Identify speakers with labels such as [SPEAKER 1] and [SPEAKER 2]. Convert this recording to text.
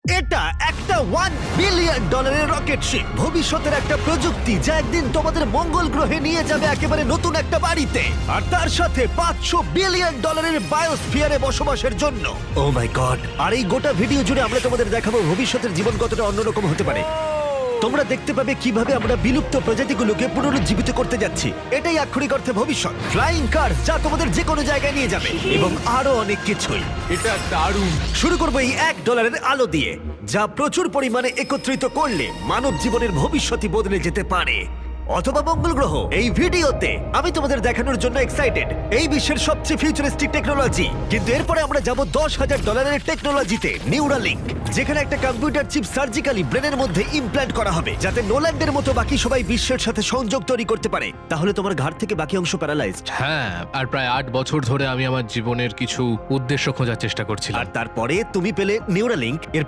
[SPEAKER 1] এটা একটা $1 billion rocket ship, ভবিষ্যতের একটা প্রযুক্তি যা একদিন তোমাদের মঙ্গল গ্রহে নিয়ে যাবে একেবারে নতুন একটা বাড়িতে, আর তার সাথে $500 বিলিয়ন বায়োস্ফিয়ারে বসবাসের জন্য। ও মাই গড! আর এই গোটা ভিডিও জুড়ে আমরা তোমাদের দেখাবো ভবিষ্যতের জীবন কতটা অন্যরকম হতে পারে। তোমরা দেখতে পাবে কিভাবে আমরা বিলুপ্ত প্রজাতিগুলোকে পুনরুজ্জীবিত করতে যাচ্ছি। এটাই আক্ষরিক অর্থে ভবিষ্যৎ। ফ্লাইং কার যা তোমাদের যে কোনো জায়গায় নিয়ে যাবে, এবং আরো অনেক কিছুই।
[SPEAKER 2] এটা দারুণ।
[SPEAKER 1] শুরু করবো এই $1 আলো দিয়ে, যা প্রচুর পরিমাণে একত্রিত করলে মানব জীবনের ভবিষ্যৎই বদলে যেতে পারে, অথবা মঙ্গল গ্রহ। এই ভিডিওতে আমি তোমাদের দেখানোর জন্য এক্সাইটেড এই বিশ্বের সবচেয়ে ফিউচারিস্টিক টেকনোলজি। কিন্তু এরপরে আমরা যাব $10,000 টেকনোলজিতে, নিউরালিঙ্ক, যেখানে একটা কম্পিউটার চিপ সার্জিক্যালি ব্রেনের মধ্যে ইমপ্ল্যান্ট করা হবে, যাতে নোল্যান্ডের মতো বাকি সবাই বিশ্বের সাথে সংযোগ তৈরি করতে পারে। তাহলে তোমার ঘাড় থেকে বাকি অংশ প্যারালাইজড।
[SPEAKER 3] হ্যাঁ, আর প্রায় 8 বছর ধরে আমি আমার জীবনের কিছু উদ্দেশ্য খোঁজার চেষ্টা করছিলাম।
[SPEAKER 1] আর তারপরে তুমি পেলে নিউরালিঙ্ক। এর